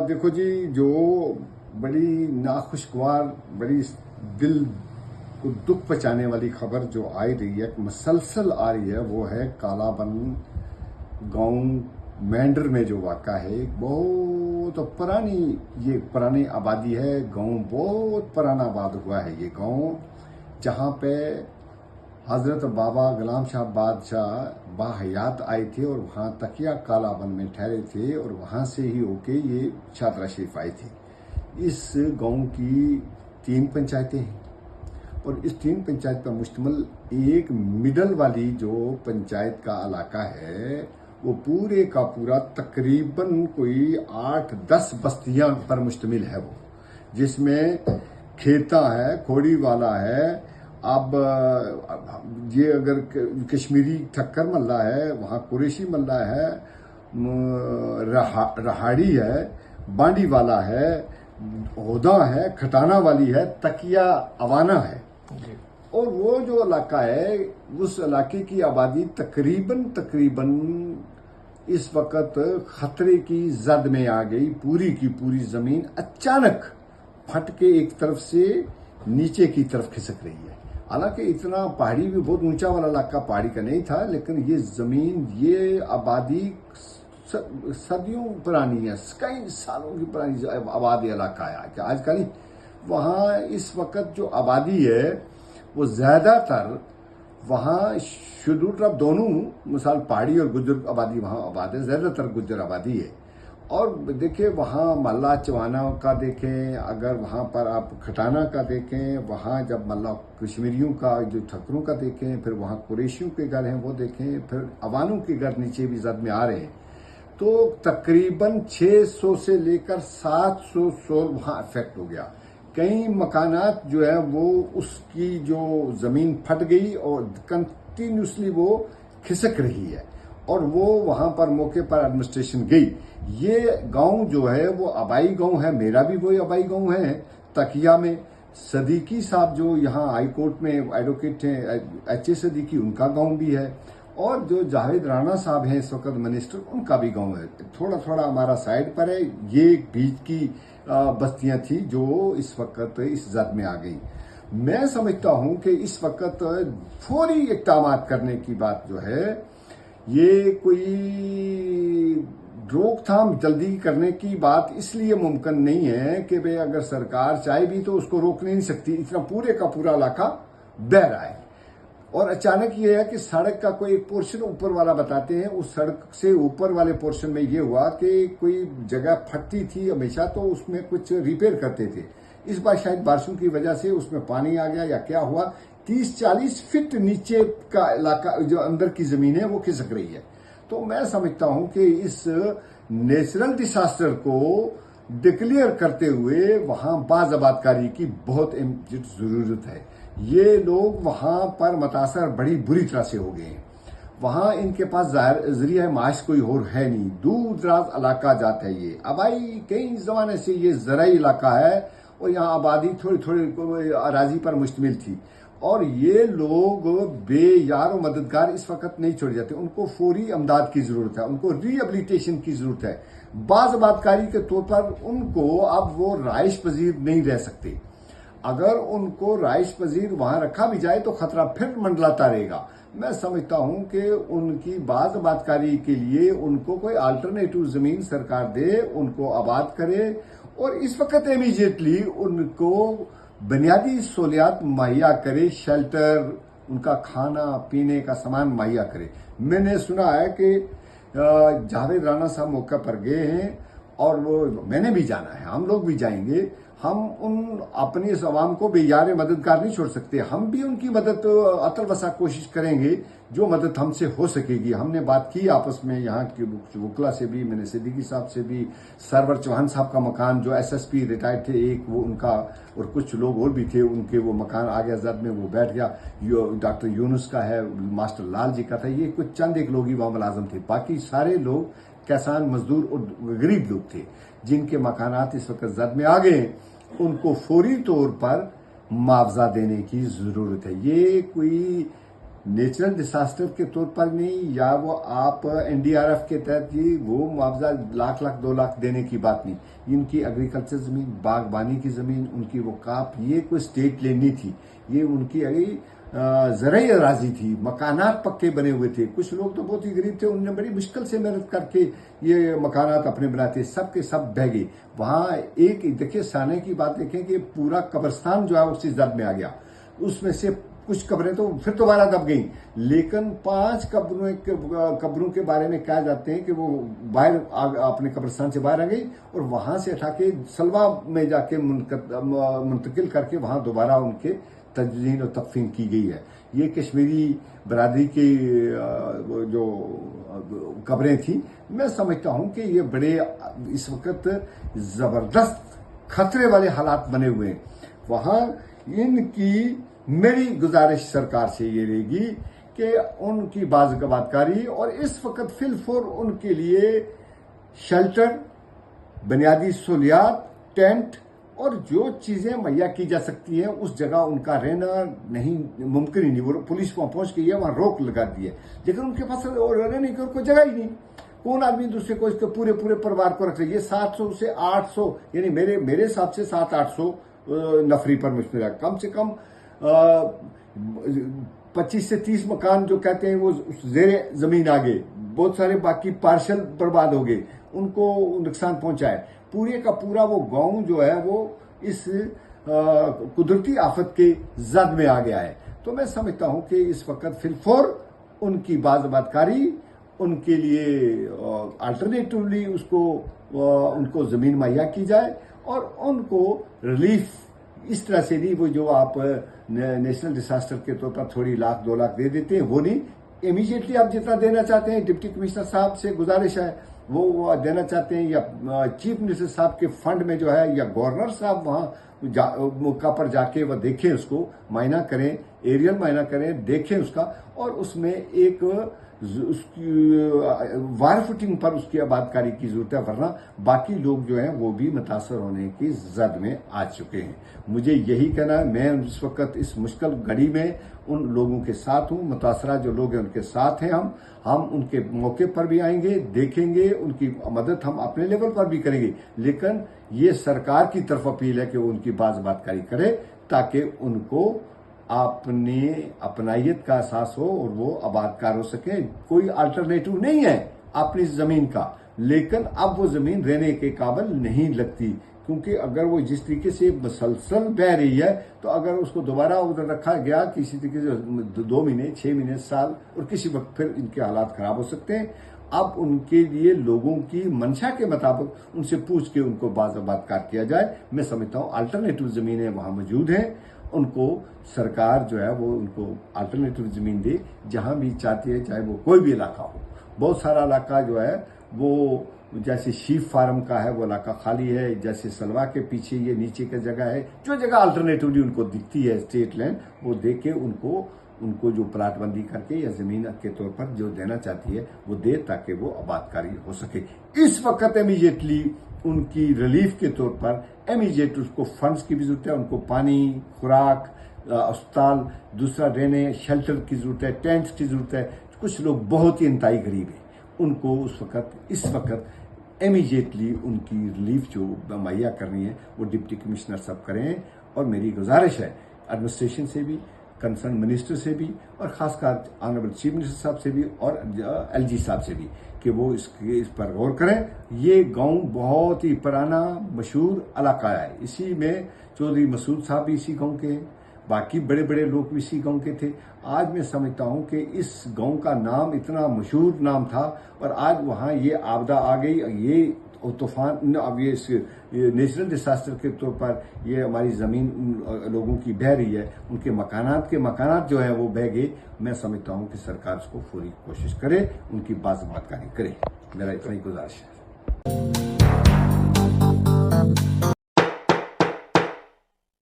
دیکھو جی، جو بڑی ناخوشگوار، بڑی دل کو دکھ پہنچانے والی خبر جو آ رہی ہے، مسلسل آ رہی ہے، وہ ہے کالا بند گاؤں مینڈر میں جو واقع ہے۔ ایک بہت پرانی آبادی ہے، گاؤں بہت پرانا آباد ہوا ہے یہ گاؤں، جہاں پہ حضرت بابا غلام شاہ بادشاہ باحیات آئے تھے اور وہاں تکیہ کالا بند میں ٹھہرے تھے، اور وہاں سے ہی ہو کے یہ شادرہ شریف آئے تھے۔ اس گاؤں کی 3 پنچایتیں ہیں، اور اس 3 پنچایت پر مشتمل ایک مڈل والی جو پنچایت کا علاقہ ہے، وہ پورے کا پورا تقریباً کوئی 8-10 بستیاں پر مشتمل ہے، وہ جس میں کھیتا ہے، کھوڑی والا ہے، اب یہ اگر کشمیری ٹھکر ملہ ہے، وہاں قریشی ملہ ہے، رہاڑی ہے، بانڈی والا ہے، ہودہ ہے، کھٹانا والی ہے، تکیہ اوانا ہے۔ اور وہ جو علاقہ ہے، اس علاقے کی آبادی تقریباً اس وقت خطرے کی زد میں آ گئی۔ پوری کی پوری زمین اچانک پھٹ کے ایک طرف سے نیچے کی طرف کھسک رہی ہے۔ حالانکہ اتنا پہاڑی بھی بہت اونچا والا علاقہ پہاڑی کا نہیں تھا، لیکن یہ زمین، یہ آبادی صدیوں پرانی ہے، کئی سالوں کی پرانی آبادی علاقہ ہے۔ آج کل وہاں اس وقت جو آبادی ہے، وہ زیادہ تر وہاں شیڈول ٹرائب دونوں، مثال پہاڑی اور گجر آبادی وہاں آباد ہے، زیادہ تر گجر آبادی ہے۔ اور دیکھیں وہاں ملا چوانا کا دیکھیں، اگر وہاں پر آپ کھٹانا کا دیکھیں، وہاں جب ملا کشمیریوں کا جو ٹھکروں کا دیکھیں، پھر وہاں قریشیوں کے گھر ہیں وہ دیکھیں، پھر اوانوں کے گھر نیچے بھی زد میں آ رہے ہیں، تو تقریباً 600 سے لے کر 700 سول وہاں افیکٹ ہو گیا۔ کئی مکانات جو ہے وہ اس کی جو زمین پھٹ گئی اور کنٹینیوسلی وہ کھسک رہی ہے، اور وہ وہاں پر موقع پر ایڈمنسٹریشن گئی۔ یہ گاؤں جو ہے وہ آبائی گاؤں ہے، میرا بھی وہی آبائی گاؤں ہے تکیہ میں۔ صدیقی صاحب جو یہاں ہائی کورٹ میں ایڈوکیٹ ہیں، ایچ اے صدیقی، ان کا گاؤں بھی ہے، اور جو جاوید رانا صاحب ہیں اس وقت منسٹر، ان کا بھی گاؤں ہے۔ تھوڑا ہمارا سائڈ پر ہے، یہ بیچ کی بستیاں تھیں جو اس وقت اس زد میں آ گئی۔ میں سمجھتا ہوں کہ اس وقت فوری اقدامات کرنے کی بات جو ہے، یہ کوئی روک تھام جلدی کرنے کی بات اس لیے ممکن نہیں ہے کہ بھئی اگر سرکار چاہے بھی تو اس کو روک نہیں سکتی، اتنا پورے کا پورا علاقہ بہہ رہا ہے۔ اور اچانک یہ ہے کہ سڑک کا کوئی ایک پورشن اوپر والا بتاتے ہیں، اس سڑک سے اوپر والے پورشن میں یہ ہوا کہ کوئی جگہ پھٹتی تھی ہمیشہ، تو اس میں کچھ ریپیئر کرتے تھے۔ اس بار شاید بارشوں کی وجہ سے اس میں پانی آ گیا یا کیا ہوا، 30-40 فٹ نیچے کا علاقہ جو اندر کی زمین ہے وہ کھسک رہی ہے۔ تو میں سمجھتا ہوں کہ اس نیچرل ڈیساسٹر کو ڈکلیئر کرتے ہوئے وہاں باز آباد کاری کی بہت ضرورت ہے۔ یہ لوگ وہاں پر متاثر بڑی بری طرح سے ہو گئے ہیں۔ وہاں ان کے پاس ذریعہ معاش کوئی اور ہے نہیں، دور دراز علاقہ جات ہے یہ آبائی، کئی زمانے سے یہ زرعی علاقہ ہے، اور یہاں آبادی تھوڑی اراضی پر مشتمل تھی، اور یہ لوگ بے یار و مددگار اس وقت نہیں چھوڑے جاتے۔ ان کو فوری امداد کی ضرورت ہے، ان کو ری ایبلیٹیشن کی ضرورت ہے۔ باز آباد کاری کے طور پر ان کو اب وہ رہائش پذیر نہیں رہ سکتے۔ اگر ان کو رہائش پذیر وہاں رکھا بھی جائے تو خطرہ پھر منڈلاتا رہے گا۔ میں سمجھتا ہوں کہ ان کی باز آباد کاری کے لیے ان کو کوئی آلٹرنیٹو زمین سرکار دے، ان کو آباد کرے، اور اس وقت امیجیٹلی ان کو بنیادی سہولیات مہیا کرے، شیلٹر، ان کا کھانا پینے کا سامان مہیا کرے۔ میں نے سنا ہے کہ جاوید رانا صاحب موقع پر گئے ہیں، اور وہ میں نے بھی جانا ہے، ہم لوگ بھی جائیں گے۔ ہم ان اپنی اس عوام کو بے یار مددگار نہیں چھوڑ سکتے، ہم بھی ان کی مدد عطر وسا کوشش کریں گے جو مدد ہم سے ہو سکے گی۔ ہم نے بات کی آپس میں یہاں کے وکلا سے بھی، میں نے صدیقی صاحب سے بھی، سرور چوہان صاحب کا مکان جو ایس ایس پی ریٹائرڈ تھے ایک، وہ ان کا، اور کچھ لوگ اور بھی تھے ان کے، وہ مکان آ گیا زد میں، وہ بیٹھ گیا۔ ڈاکٹر یونس کا ہے، ماسٹر لال جی کا تھا، یہ کچھ چند ایک لوگ ہی وہاں ملازم تھے، باقی سارے لوگ کسان، مزدور اور غریب لوگ تھے جن کے مکانات اس وقت زد میں آ گئے ہیں۔ ان کو فوری طور پر معاوضہ دینے کی ضرورت ہے۔ یہ کوئی नेचुरल डिजास्टर के तौर पर नहीं, या वो आप एनडीआरएफ के तहत ही वो मुआवजा लाख लाख 2 लाख देने की बात नहीं। इनकी एग्रीकल्चर जमीन, बागबानी की जमीन, उनकी वो काप, ये कोई स्टेट लैंड नहीं थी, ये उनकी ज़राई अराजी थी, मकानात पक्के बने हुए थे। कुछ लोग तो बहुत ही गरीब थे, उन्होंने बड़ी मुश्किल से मेहनत करके ये मकानात अपने बनाते, सब के सब बह गए। वहां एक देखिए साने की बात देखें कि पूरा कब्रिस्तान जो है उसी जद में आ गया, उसमें से कुछ कब्रें तो फिर दोबारा दब गई, लेकिन 5 कब्रों के बारे में कहा जाते हैं कि वो बाहर अपने कब्रिस्तान से बाहर आ गई और वहां से उठा के सलवा में जाके मुंतकिल करके वहां दोबारा उनके तजदीन और तकफीन की गई है। ये कश्मीरी बरादरी की जो कब्रें थी। मैं समझता हूं कि ये बड़े इस वक्त जबरदस्त खतरे वाले हालात बने हुए हैं वहां। इनकी मेरी गुजारिश सरकार से ये रहेगी कि उनकी बाज़-कारी और इस वक्त फिलफोर उनके लिए शेल्टर, बुनियादी सहूलियात, टेंट और जो चीजें मुहैया की जा सकती हैं उस जगह उनका रहना नहीं मुमकिन ही नहीं। वो पुलिस वहां पहुंच गई है, वहां रोक लगा दी है, लेकिन उनके पास रहने की कोई जगह ही नहीं। कौन आदमी दूसरे को इसके पूरे परिवार को रख ये 700 से 800, यानी मेरे हिसाब से 700-800 नफरी पर मुश्किल है। कम से कम 25 से 30 मकान जो कहते हैं वो जेरे जमीन आ गए, बहुत सारे बाकी पार्शल बर्बाद हो गए, उनको नुकसान पहुंचा है। पूरे का पूरा वो गांव जो है वो इस कुदरती आफत के जद में आ गया है। तो मैं समझता हूं कि इस वक्त फिलफोर उनकी बाज़-कारी, उनके लिए अल्टरनेटिवली उनको जमीन मुहैया की जाए और उनको रिलीफ इस तरह से नहीं, वो जो आप नेशनल डिजास्टर के तौर पर थोड़ी लाख 2 लाख दे देते हैं वो नहीं, इमीडिएटली आप जितना देना चाहते हैं डिप्टी कमिश्नर साहब से गुजारिश है वो देना चाहते हैं, या चीफ मिनिस्टर साहब के फंड में जो है, या गवर्नर साहब वहां मौका पर जाके वह देखें, उसको मायना करें, एरियल मायना करें, देखें उसका, और उसमें एक उसकी वार फुटिंग पर उसकी आबादकारी की जरूरत है, वरना बाकी लोग जो हैं वो भी मुतासर होने की जद में आ चुके हैं। मुझे यही कहना है, मैं इस वक्त इस मुश्किल घड़ी में उन लोगों के साथ हूं, मुतासरा जो लोग हैं उनके साथ हैं। हम उनके मौके पर भी आएंगे, देखेंगे, उनकी मदद हम अपने लेवल पर भी करेंगे, लेकिन ये सरकार की तरफ अपील है कि वो उनकी बाज़-कारी करे ताकि उनको अपनाइयत का एहसास हो और वो आबादकार हो सके। कोई अल्टरनेटिव नहीं है अपनी जमीन का, लेकिन अब वो जमीन रहने के काबिल नहीं लगती, क्योंकि अगर वो जिस तरीके से मसलसल बह रही है तो अगर उसको दोबारा उधर रखा गया किसी तरीके से 2 महीने, 6 महीने, साल, और किसी वक्त फिर इनके हालात खराब हो सकते हैं। अब उनके लिए लोगों की मंशा के मुताबिक उनसे पूछ के उनको बाज़-कार किया जाए। मैं समझता हूँ अल्टरनेटिव जमीनें वहां मौजूद हैं, उनको सरकार जो है वो उनको अल्टरनेटिव जमीन दे जहां भी चाहती है, चाहे वो कोई भी इलाका हो। बहुत सारा इलाका जो है वो जैसे शीप फार्म का है वो इलाका खाली है, जैसे सलवा के पीछे ये नीचे की जगह है, जो जगह अल्टरनेटिवली उनको दिखती है स्टेट लैंड, वो देख के उनको जो प्लाट बंदी करके या जमीन के तौर पर जो देना चाहती है वो दे, ताकि वो आबादकारी हो सके। इस वक्त इमीडिएटली उनकी रिलीफ के तौर पर इमीडिएट उसको फंड्स की भी जरूरत है, उनको पानी, खुराक, अस्पताल, दूसरा रहने शेल्टर की जरूरत है, टेंट्स की जरूरत है। कुछ लोग बहुत ही इंतहाई गरीब हैं, उनको इस वक्त इमीडिएटली उनकी रिलीफ जो मुहैया करनी है वो डिप्टी कमिश्नर साहब करें। और मेरी गुजारिश है एडमिनिस्ट्रेशन से भी, कंसर्न मिनिस्टर से भी, और खासकर ऑनरेबल चीफ मिनिस्टर साहब से भी और एलजी साहब से भी, कि वो इस पर गौर करें। ये गांव बहुत ही पुराना मशहूर इलाका है, इसी में चौधरी मसूद साहब भी इसी गांव के हैं, बाकी बड़े बड़े लोग भी इसी गांव के थे। आज मैं समझता हूं कि इस गांव का नाम इतना मशहूर नाम था और आज वहां ये आपदा आ गई, ये तूफान, अब ये नेचुरल डिजास्टर के तौर पर ये हमारी जमीन लोगों की बह रही है, उनके मकानात जो है वो बह गए। मैं समझता हूं कि सरकार उसको पूरी कोशिश करे, उनकी बाज़-कारी करे। मेरा इतना ही गुजारिश है।